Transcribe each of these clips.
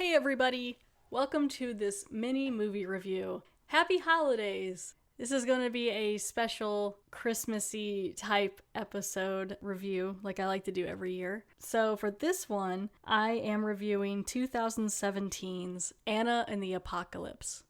Hey everybody! Welcome to this mini movie review. Happy holidays! This is going to be a special Christmassy type episode review like I like to do every year. So for this one, I am reviewing 2017's Anna and the Apocalypse.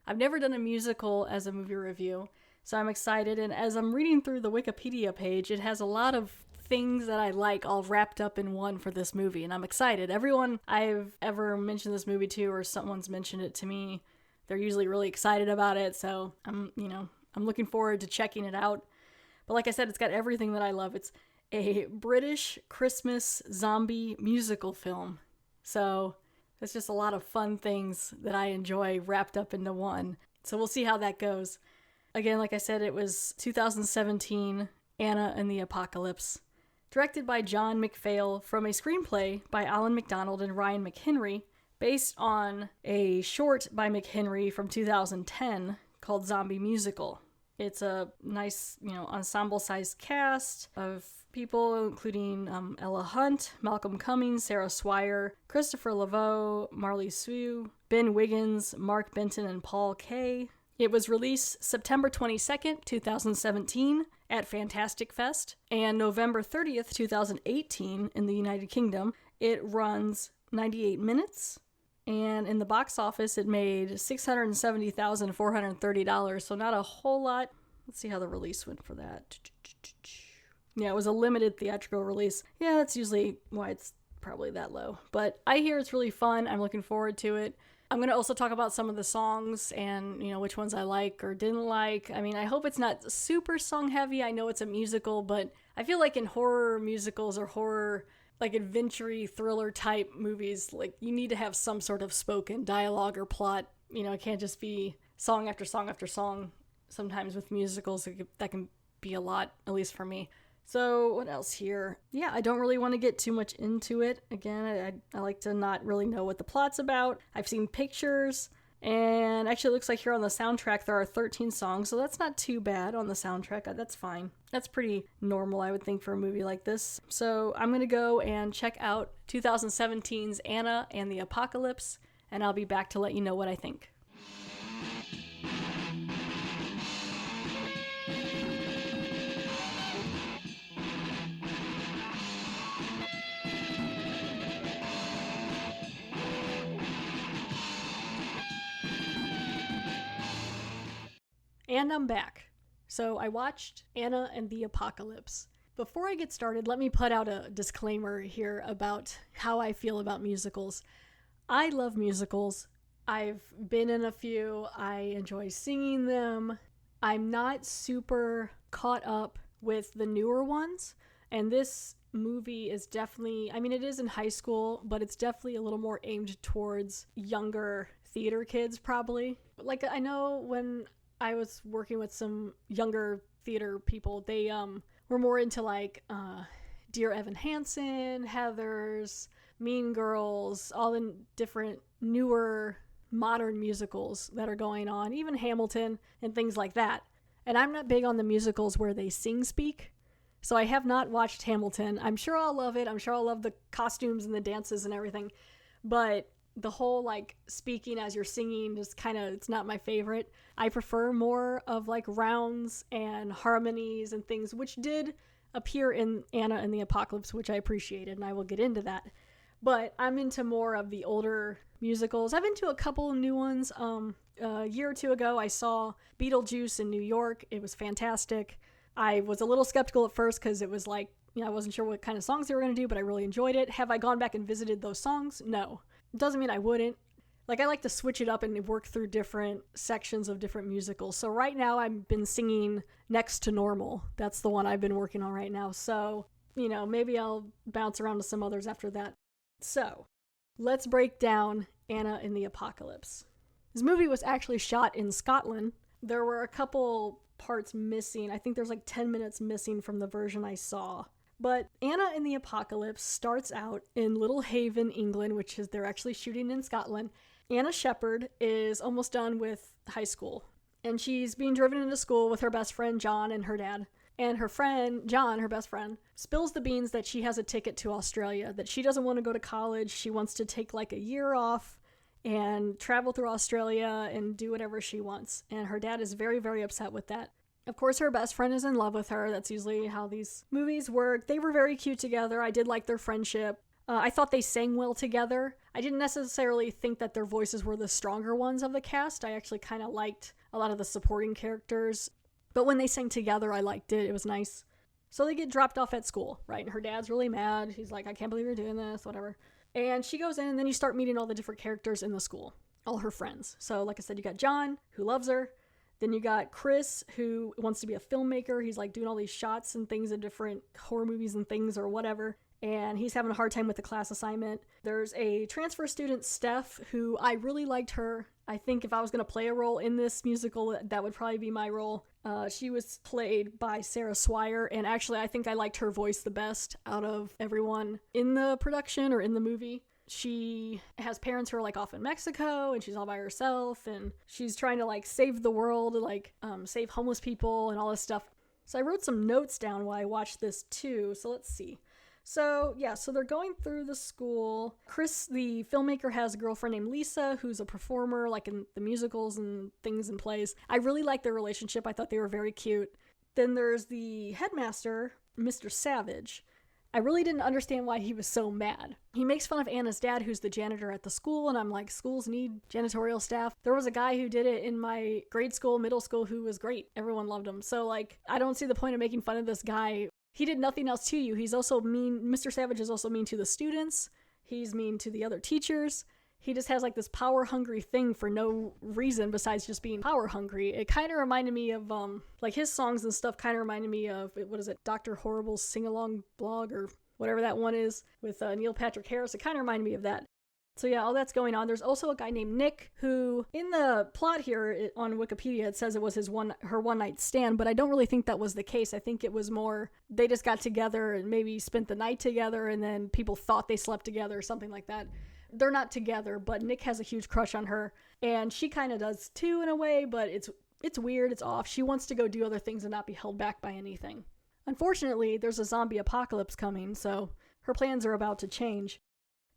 I've never done a musical as a movie review, so I'm excited, and as I'm reading through the Wikipedia page, it has a lot of things that I like all wrapped up in one for this movie, and I'm excited. Everyone I've ever mentioned this movie to, or someone's mentioned it to me, they're usually really excited about it, so I'm looking forward to checking it out. But like I said, it's got everything that I love. It's a British Christmas zombie musical film, so it's just a lot of fun things that I enjoy wrapped up into one. So we'll see how that goes. Again, like I said, it was 2017, Anna and the Apocalypse. Directed by John McPhail from a screenplay by Alan MacDonald and Ryan McHenry, based on a short by McHenry from 2010 called Zombie Musical. It's a nice, ensemble-sized cast of people, including Ella Hunt, Malcolm Cummings, Sarah Swire, Christopher Laveau, Marley Sue, Ben Wiggins, Mark Benton, and Paul Kay. It was released September 22nd, 2017 at Fantastic Fest, and November 30th, 2018 in the United Kingdom. It runs 98 minutes, and in the box office it made $670,430, so not a whole lot. Let's see how the release went for that. Yeah, it was a limited theatrical release. Yeah, that's usually why it's probably that low. But I hear it's really fun. I'm looking forward to it. I'm going to also talk about some of the songs and, which ones I like or didn't like. I mean, I hope it's not super song heavy. I know it's a musical, but I feel like in horror musicals or horror, like adventure-y thriller type movies, like you need to have some sort of spoken dialogue or plot. It can't just be song after song after song. Sometimes with musicals, that can be a lot, at least for me. So what else here? Yeah, I don't really want to get too much into it. Again, I like to not really know what the plot's about. I've seen pictures, and actually it looks like here on the soundtrack there are 13 songs, so that's not too bad on the soundtrack. That's fine. That's pretty normal, I would think, for a movie like this. So I'm going to go and check out 2017's Anna and the Apocalypse, and I'll be back to let you know what I think. And I'm back. So I watched Anna and the Apocalypse. Before I get started, let me put out a disclaimer here about how I feel about musicals. I love musicals. I've been in a few. I enjoy singing them. I'm not super caught up with the newer ones. And this movie is definitely, it is in high school, but it's definitely a little more aimed towards younger theater kids, probably. Like, I know when I was working with some younger theater people, they were more into like Dear Evan Hansen, Heathers, Mean Girls, all the different newer modern musicals that are going on, even Hamilton and things like that. And I'm not big on the musicals where they speak, so I have not watched Hamilton. I'm sure I'll love it. I'm sure I'll love the costumes and the dances and everything, but the whole like speaking as you're singing just it's not my favorite. I prefer more of like rounds and harmonies and things, which did appear in Anna and the Apocalypse, which I appreciated, and I will get into that. But I'm into more of the older musicals. I've been to a couple of new ones. A year or two ago, I saw Beetlejuice in New York. It was fantastic. I was a little skeptical at first because it was like, I wasn't sure what kind of songs they were going to do, but I really enjoyed it. Have I gone back and visited those songs? No. Doesn't mean I wouldn't. Like, I like to switch it up and work through different sections of different musicals. So right now I've been singing Next to Normal. That's the one I've been working on right now. So, maybe I'll bounce around to some others after that. So, let's break down Anna and the Apocalypse. This movie was actually shot in Scotland. There were a couple parts missing. I think there's like 10 minutes missing from the version I saw. But Anna and the Apocalypse starts out in Little Haven, England, which is they're actually shooting in Scotland. Anna Shepherd is almost done with high school, and she's being driven into school with her best friend John and her dad. And her friend, John, her best friend, spills the beans that she has a ticket to Australia, that she doesn't want to go to college. She wants to take like a year off and travel through Australia and do whatever she wants. And her dad is very, very upset with that. Of course, her best friend is in love with her. That's usually how these movies work. They were very cute together. I did like their friendship. I thought they sang well together. I didn't necessarily think that their voices were the stronger ones of the cast. I actually kind of liked a lot of the supporting characters. But when they sang together, I liked it. It was nice. So they get dropped off at school, right? And her dad's really mad. He's like, I can't believe you're doing this, whatever. And she goes in, and then you start meeting all the different characters in the school, all her friends. So like I said, you got John, who loves her. Then you got Chris, who wants to be a filmmaker. He's like doing all these shots and things in different horror movies and things or whatever. And he's having a hard time with the class assignment. There's a transfer student, Steph, who I really liked her. I think if I was going to play a role in this musical, that would probably be my role. She was played by Sarah Swire, and actually I think I liked her voice the best out of everyone in the production or in the movie. She has parents who are like off in Mexico, and she's all by herself, and she's trying to like save the world, like save homeless people and all this stuff. So I wrote some notes down while I watched this too, so let's see. So they're going through the school. Chris, the filmmaker, has a girlfriend named Lisa, who's a performer, like in the musicals and things and plays. I really liked their relationship. I thought they were very cute. Then there's the headmaster, Mr. Savage. I really didn't understand why he was so mad. He makes fun of Anna's dad, who's the janitor at the school, and I'm like, schools need janitorial staff. There was a guy who did it in my grade school, middle school, who was great. Everyone loved him. So, like, I don't see the point of making fun of this guy. He did nothing else to you. He's also mean. Mr. Savage is also mean to the students. He's mean to the other teachers. He just has like this power hungry thing for no reason besides just being power hungry. It kind of reminded me of like his songs and stuff kind of reminded me of, what is it, Dr. Horrible's sing-along blog or whatever that one is with Neil Patrick Harris. It kind of reminded me of that. So yeah, all that's going on. There's also a guy named Nick who, in the plot here on Wikipedia, it says it was her one night stand, but I don't really think that was the case. I think it was more they just got together and maybe spent the night together, and then people thought they slept together or something like that. They're not together, but Nick has a huge crush on her, and she kind of does too in a way, but it's weird, it's off. She wants to go do other things and not be held back by anything. Unfortunately, there's a zombie apocalypse coming, so her plans are about to change.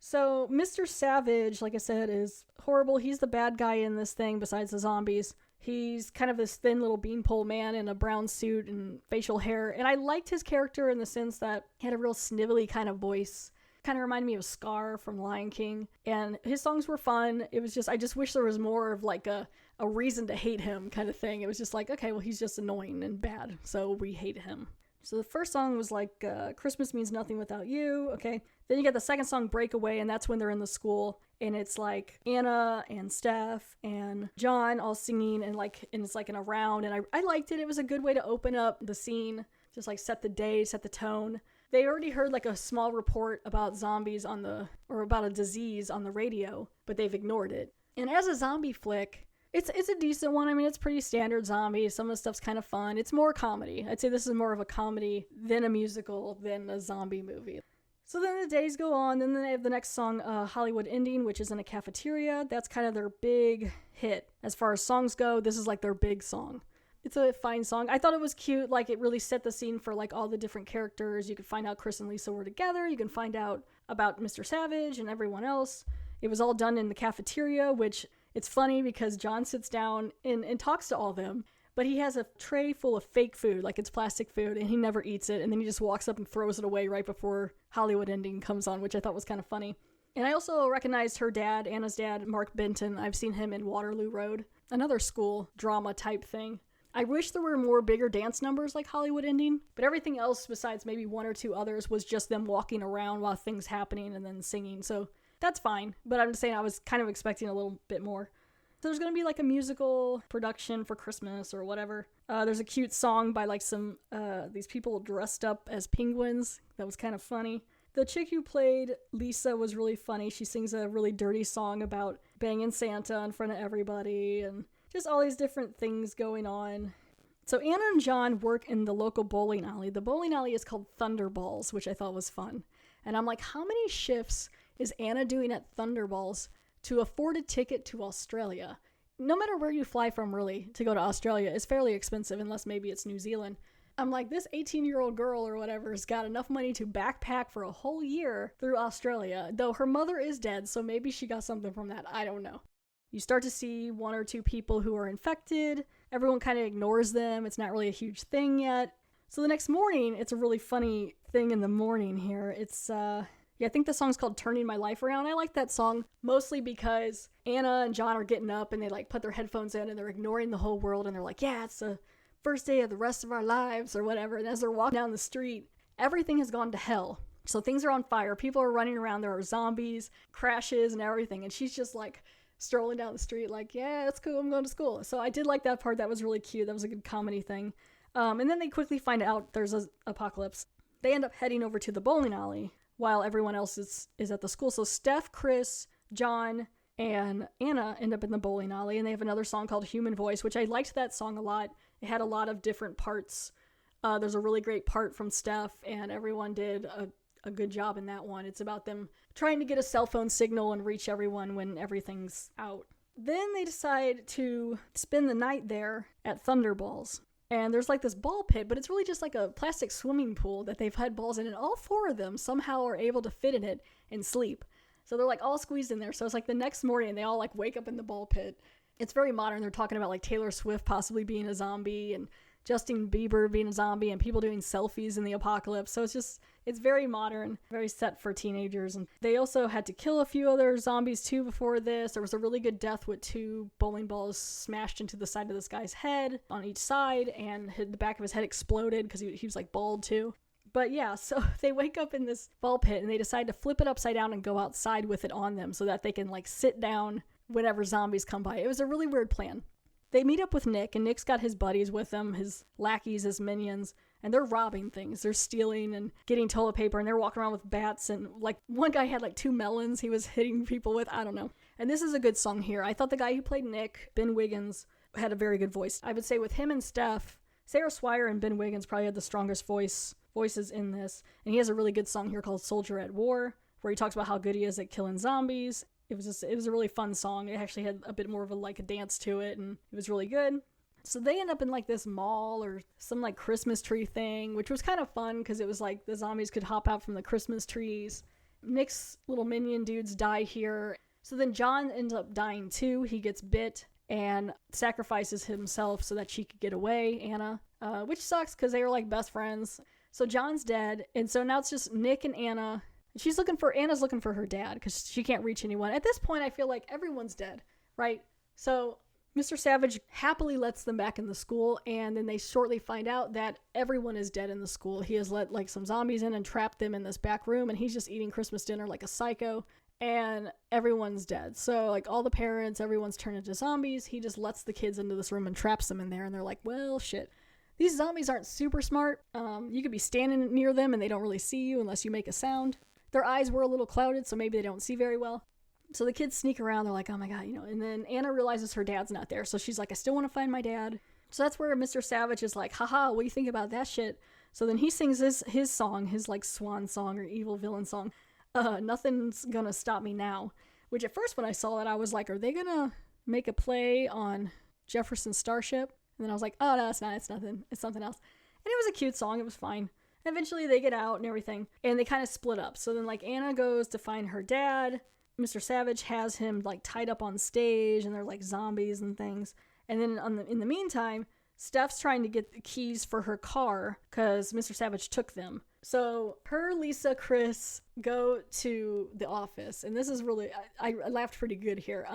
So Mr. Savage, like I said, is horrible. He's the bad guy in this thing besides the zombies. He's kind of this thin little beanpole man in a brown suit and facial hair. And I liked his character in the sense that he had a real snivelly kind of voice. Kind of reminded me of Scar from Lion King. And his songs were fun. It was just, I just wish there was more of like a reason to hate him kind of thing. It was just like, okay, well, he's just annoying and bad, so we hate him. So the first song was like, Christmas Means Nothing Without You, okay. Then you get the second song, Breakaway, and that's when they're in the school, and it's like Anna and Steph and John all singing, and it's like in a round, and I liked it. It was a good way to open up the scene, just like set the day, set the tone. They already heard like a small report about zombies or about a disease on the radio, but they've ignored it. And as a zombie flick, it's a decent one. I mean, it's pretty standard zombie. Some of the stuff's kind of fun. It's more comedy. I'd say this is more of a comedy than a musical than a zombie movie. So then the days go on. Then they have the next song, Hollywood Ending, which is in a cafeteria. That's kind of their big hit. As far as songs go, this is like their big song. It's a fine song. I thought it was cute. Like, it really set the scene for like all the different characters. You could find out Chris and Lisa were together. You can find out about Mr. Savage and everyone else. It was all done in the cafeteria, which it's funny because John sits down and talks to all of them, but he has a tray full of fake food, like it's plastic food, and he never eats it, and then he just walks up and throws it away right before Hollywood Ending comes on, which I thought was kind of funny. And I also recognized her dad, Anna's dad, Mark Benton. I've seen him in Waterloo Road, another school drama type thing. I wish there were more bigger dance numbers like Hollywood Ending, but everything else besides maybe one or two others was just them walking around while things happening and then singing, so that's fine, but I'm just saying I was kind of expecting a little bit more. So there's going to be like a musical production for Christmas or whatever. There's a cute song by like some, these people dressed up as penguins. That was kind of funny. The chick who played Lisa was really funny. She sings a really dirty song about banging Santa in front of everybody and just all these different things going on. So Anna and John work in the local bowling alley. The bowling alley is called Thunderballs, which I thought was fun. And I'm like, how many shifts is Anna doing at Thunderballs to afford a ticket to Australia? No matter where you fly from, really, to go to Australia is fairly expensive, unless maybe it's New Zealand. I'm like, this 18-year-old girl or whatever has got enough money to backpack for a whole year through Australia, though her mother is dead, so maybe she got something from that. I don't know. You start to see one or two people who are infected. Everyone kind of ignores them. It's not really a huge thing yet. So the next morning, it's a really funny thing in the morning here. It's, I think the song's called Turning My Life Around. I like that song mostly because Anna and John are getting up and they like put their headphones in and they're ignoring the whole world and they're like, yeah, it's the first day of the rest of our lives or whatever. And as they're walking down the street, everything has gone to hell. So things are on fire. People are running around. There are zombies, crashes, and everything. And she's just like strolling down the street like, yeah, it's cool. I'm going to school. So I did like that part. That was really cute. That was a good comedy thing. And then they quickly find out there's an apocalypse. They end up heading over to the bowling alley while everyone else is at the school. So Steph, Chris, John, and Anna end up in the bowling alley, and they have another song called Human Voice, which I liked that song a lot. It had a lot of different parts. There's a really great part from Steph, and everyone did a good job in that one. It's about them trying to get a cell phone signal and reach everyone when everything's out. Then they decide to spend the night there at Thunderballs. And there's like this ball pit, but it's really just like a plastic swimming pool that they've had balls in, and all four of them somehow are able to fit in it and sleep. So they're like all squeezed in there. So it's like the next morning they all like wake up in the ball pit. It's very modern. They're talking about like Taylor Swift possibly being a zombie and Justin Bieber being a zombie and people doing selfies in the apocalypse. So it's very modern, very set for teenagers. And they also had to kill a few other zombies too before this. There was a really good death with 2 bowling balls smashed into the side of this guy's head on each side, and the back of his head exploded because he was like bald too. But yeah, so they wake up in this ball pit and they decide to flip it upside down and go outside with it on them so that they can like sit down whenever zombies come by. It was a really weird plan. They meet up with Nick, and Nick's got his buddies with him, his lackeys, his minions, and they're robbing things. They're stealing and getting toilet paper, and they're walking around with bats, and like one guy had like 2 melons he was hitting people with. I don't know. And this is a good song here. I thought the guy who played Nick, Ben Wiggins, had a very good voice. I would say with him and Steph, Sarah Swire and Ben Wiggins probably had the strongest voices in this. And he has a really good song here called Soldier at War, where he talks about how good he is at killing zombies. It was a really fun song. It actually had a bit more of a dance to it, and it was really good. So they end up in like this mall or some like Christmas tree thing, which was kind of fun because it was like the zombies could hop out from the Christmas trees. Nick's little minion dudes die here. So then John ends up dying too. He gets bit and sacrifices himself so that she could get away, Anna, which sucks because they were like best friends. So John's dead, and so now it's just Nick and Anna. Anna's looking for her dad because she can't reach anyone. At this point, I feel like everyone's dead, right? So Mr. Savage happily lets them back in the school, and then they shortly find out that everyone is dead in the school. He has let like some zombies in and trapped them in this back room, and he's just eating Christmas dinner like a psycho, and everyone's dead. So like all the parents, everyone's turned into zombies. He just lets the kids into this room and traps them in there, and they're like, well, shit. These zombies aren't super smart. You could be standing near them and they don't really see you unless you make a sound. Their eyes were a little clouded, so maybe they don't see very well. So the kids sneak around. They're like, oh my God, and then Anna realizes her dad's not there. So she's like, I still want to find my dad. So that's where Mr. Savage is like, haha, what do you think about that shit? So then he sings his song, his like swan song or evil villain song. Nothing's gonna stop me now. Which at first when I saw that, I was like, are they gonna make a play on Jefferson Starship? And then I was like, oh no, it's not. It's nothing. It's something else. And it was a cute song. It was fine. Eventually they get out and everything, and they kind of split up. So then like Anna goes to find her dad. Mr. Savage has him like tied up on stage, and they're like zombies and things. And then in the meantime, Steph's trying to get the keys for her car because Mr. Savage took them. So her, Lisa, Chris go to the office, and this is really, I laughed pretty good here.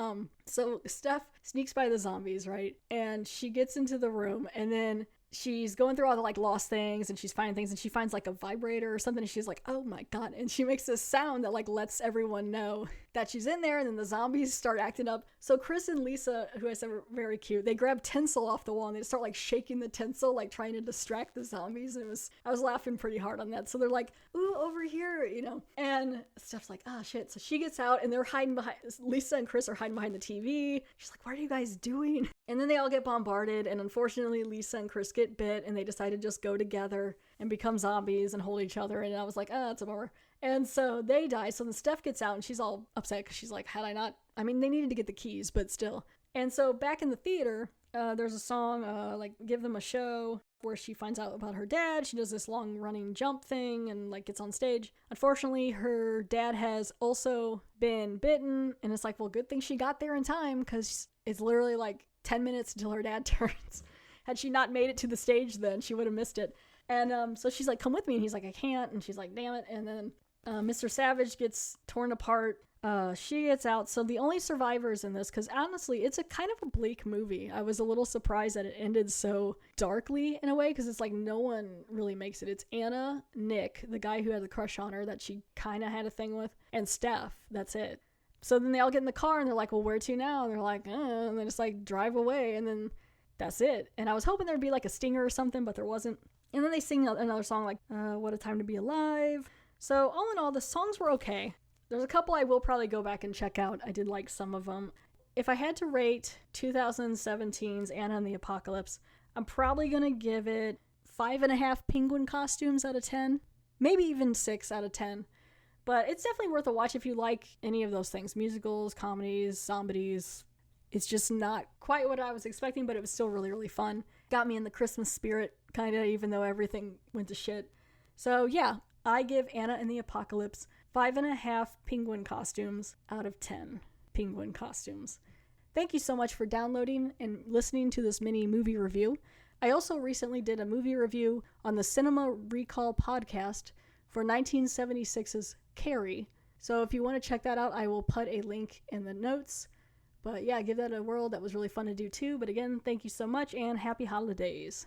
So Steph sneaks by the zombies, right? And she gets into the room, and then she's going through all the like lost things, and she's finding things, and she finds like a vibrator or something, and she's like, oh my God. And she makes this sound that like lets everyone know that she's in there, and then the zombies start acting up. So Chris and Lisa, who I said were very cute, they grab tinsel off the wall and they start like shaking the tinsel, like trying to distract the zombies. And I was laughing pretty hard on that. So they're like, ooh, over here, and Steph's like, ah, shit. So she gets out, and they're hiding behind, Lisa and Chris are hiding behind the TV. She's like, what are you guys doing? And then they all get bombarded, and unfortunately Lisa and Chris get bit, and they decide to just go together and become zombies and hold each other. And I was like, it's a bummer. And so they die. So then Steph gets out, and she's all upset because she's like, they needed to get the keys, but still. And so back in the theater, there's a song like Give Them a Show. where she finds out about her dad. She does this long running jump thing and like gets on stage. Unfortunately, her dad has also been bitten, and it's like, well, good thing she got there in time, because it's literally like 10 minutes until her dad turns. Had she not made it to the stage then, she would have missed it. And so she's like, come with me, and he's like, I can't, and she's like, damn it. And then Mr. Savage gets torn apart. She gets out. So the only survivors in this, because honestly, it's a kind of a bleak movie. I was a little surprised that it ended so darkly in a way, because it's like no one really makes it. It's Anna, Nick, the guy who had the crush on her that she kind of had a thing with, and Steph. That's it. So then they all get in the car and they're like, well, where to now? And they're like, and they just like drive away, and then that's it. And I was hoping there'd be like a stinger or something, but there wasn't. And then they sing another song like, What a Time to Be Alive. So all in all, the songs were okay. There's a couple I will probably go back and check out. I did like some of them. If I had to rate 2017's Anna and the Apocalypse, I'm probably going to give it 5.5 penguin costumes out of 10. Maybe even 6 out of 10. But it's definitely worth a watch if you like any of those things. Musicals, comedies, zombies. It's just not quite what I was expecting, but it was still really, really fun. Got me in the Christmas spirit, kind of, even though everything went to shit. So yeah, I give Anna and the Apocalypse 5.5 penguin costumes out of 10 penguin costumes. Thank you so much for downloading and listening to this mini movie review. I also recently did a movie review on the Cinema Recall podcast for 1976's Carrie. So if you want to check that out, I will put a link in the notes. But yeah, give that a whirl. That was really fun to do too. But again, thank you so much and happy holidays.